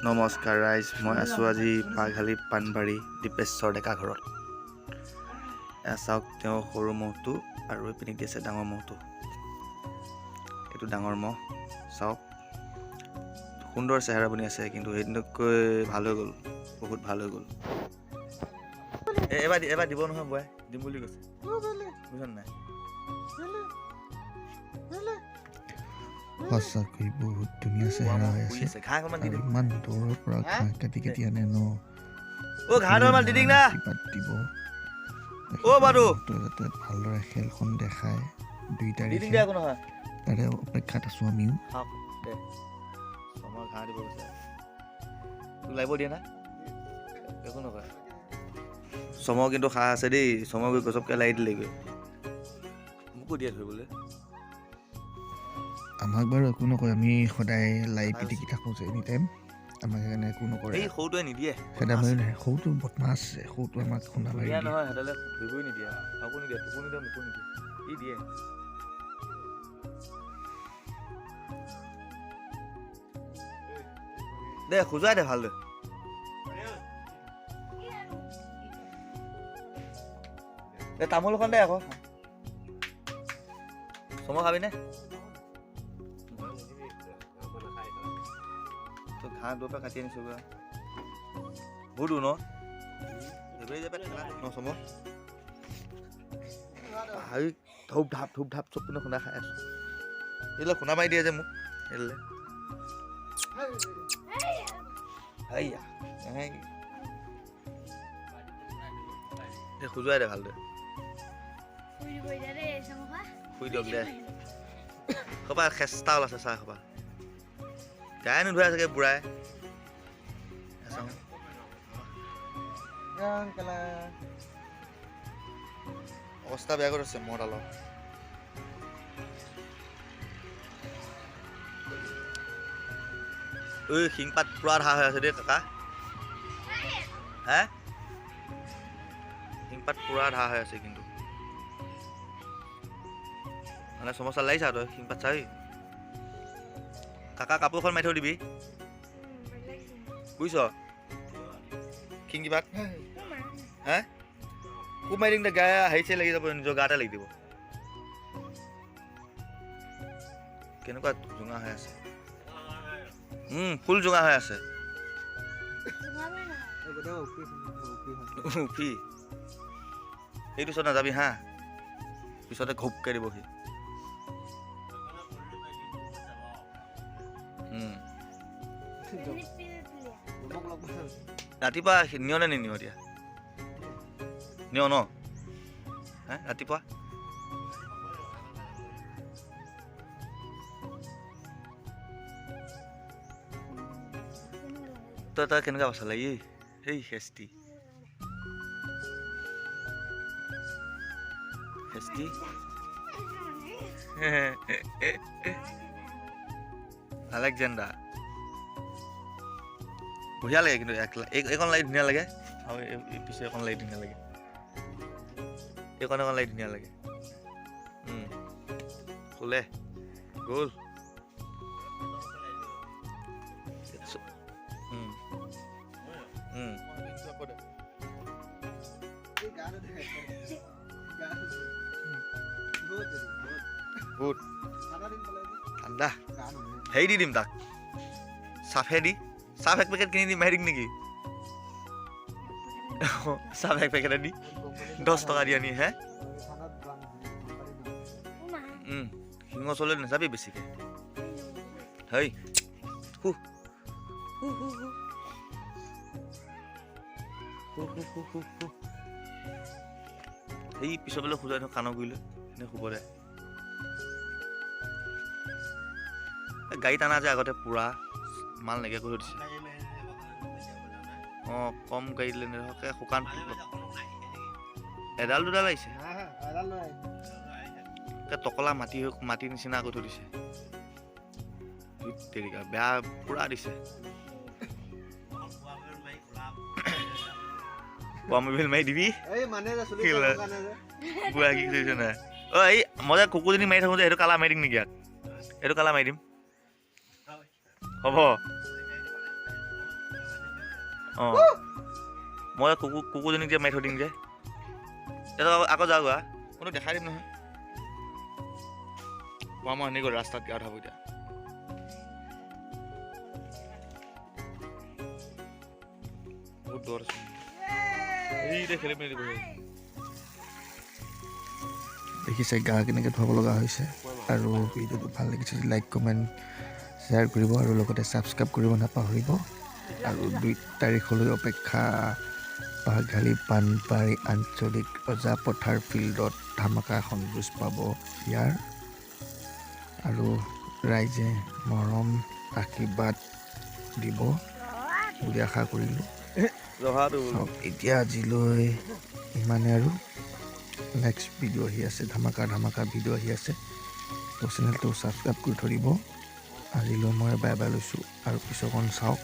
নমস্কাৰ ৰাইজ, মই আছোঁ আজি পাঘালি পাণবাৰী দীপেশ্বৰ ডেকা ঘৰত। চাওক তেওঁ সৰু মহটো আৰু এইপিনে দি আছে ডাঙৰ মহটো। এইটো ডাঙৰ মহ, চাওক সুন্দৰ চেহেৰা বনি আছে, কিন্তু সেইদিনতকৈ ভাল হৈ গ'ল, বহুত ভাল হৈ গ'ল। এবাৰ দিব নহয় বয়াই, দিম বুলি কৈছে, বুজিছ নাই? সঁচাকৈ বহুত ধুনীয়া চেহেৰা হৈ আছে। ইমান দূৰৰ পৰা ঘাঁহ কাটি কাটি আনে ন। দিব যাতে ভালদৰে খেলখন দেখায় 2 তাৰিখে, তাৰে অপেক্ষাত আছো আমিও। চমৰ কিন্তু খাহ আছে দেই, চমৰ গৈ গছকে লাগি দিলেগৈ, মোকো দিয়ে ধৰিবলৈ। আমাক বাৰু একো নকয়, আমি সদায় লাই পিটিকি থাকোঁ যে এনি টাইম, আমাক সেইকাৰণে একো নকৰে। এই সৰুটোৱে নিদিয়ে, সৰুটো বদমাছ, সৰুটো আমাক খুন্দা মাৰি দিয়ে। নহয় সিহঁতলে ধৰিবই নিদিয়ে, কাকো নিদিয়ে, তোকো নিদিয়ে, মোকো নিদিয়ে, ই দিয়ে। দে খোজুৱাই দে ভাল দে। তামোল এখন দে আকৌ, চমৰ খাবিনে? ঘাঁহ দূৰৰ পৰা কাটি আনিছো বহুত দূৰ ন চমৰ ধূপ ধাপ চব পিনে খুন্দা খাই আছো। এইবিলাক খুন্দা মাৰি দিয়ে যে মোক খোজুৱাই দে ভাল দে, শুই দিয়ক দে। খবা খেষ্টা ওলাইছে চাহ খবা, গায়ে নোধোৱাই চাগে বুঢ়াই। অৱস্থা বেয়া কৰি আছে মহডালৰ। ঐ শিংপাত পুৰা ধাৰ হৈ আছে দেই কাকা, হে শিংপাত পুৰা ধাৰ হৈ আছে, কিন্তু মানে সমস্যা লাগিছা তই শিংপাত চাই। কাকা কাপোৰখন মাৰি থৈ দিবি, বুজিছ? শিং কিবাক হে কোব মাৰি দিম দে, গা হেৰি চেৰি লাগি যাব, নিজৰ গাতে লাগি দিব। কেনেকুৱা জোঙা হৈ আছে, ফুল জোঙা হৈ আছে। উফি সেইটো চত নাযাবি হা, পিছতে ঘোপকে দিবহি। ৰাতিপুৱা নিয় নে নিনিয়? এতিয়া নিয় ন? হে ৰাতিপুৱা তই কেনেকুৱা পাইছা লাগি? এই খেষ্টি আলেকজেণ্ডাৰ বঢ়িয়া লাগে, কিন্তু এইকণ লাগি ধুনীয়া লাগে, আৰু এই পিছে এখন লাগি ধুনীয়া লাগে, এইকণ লাগি ধুনীয়া লাগে। শুলে গ'ল। ঠাণ্ডা হেৰি দি দিম তাক, চাফ এক পেকেট কিনি দিম, মাৰি দিম নেকি? চাফ এক পেকেট দি 10 টকা দি আনি, হে শিঙৰ ওচৰলৈ নাযাবি বেছিকে। হেই সেই পিছৰ পেলাই খোজাই থওঁ কাণৰ গুৰিলৈ, এনে শুব দে। গাড়ী টানা যে আগতে পুৰা মাল নাইকিয়া কৰি দিছে। কম গাড়ী দিলে নেদেখকে শুকান এডাল দুডাল আহিছে, টকলা মাটি নিচিনা কৰি থৈ দিছে। বেয়া পুৰা দিছে। মোবাইল মাৰি দিবি বুঢ়া কি কৰিছে নাই? এই মই যে কুকুৰজনী মাৰি থাকোঁ যে, এইটো কালা মাৰি দিম নেকি? ইয়াত এইটো কালা মাৰি দিম, হ'ব? অঁ মই কুকুৰজনীক যে মাৰি থৈ দিম যে এতিয়া আকৌ যাওঁ গা মই দেখাই দিম নহয় মই এনেকৈ ৰাস্তাত গা ধুব এতিয়া বহুত দূৰত আছে এইতে খেলি মেলি দিব দেখিছে গা কেনেকৈ ধুৱাব লগা হৈছে আৰু ভিডিঅ'টো ভাল লাগিছে যদি লাইক কমেণ্ট শ্বেয়াৰ কৰিব আৰু লগতে ছাবস্ক্ৰাইব কৰিব নাপাহৰিব আৰু 2 তাৰিখলৈ অপেক্ষা বাঘালী পানবাৰী আঞ্চলিক ৰজাপথাৰ ফিল্ডত ধামাকা এখন যুঁজ পাব ইয়াৰ আৰু ৰাইজে মৰম আশীৰ্বাদ দিব বুলি আশা কৰিলোঁ এতিয়া আজিলৈ ইমানে আৰু নেক্সট ভিডিঅ' আহি আছে ধামাকা ভিডিঅ' আহি আছে তো চেনেলটো ছাবস্ক্ৰাইব কৰি থৈ দিব আজিলৈ মই বাই বাই লৈছোঁ আৰু পিছৰকণ চাওক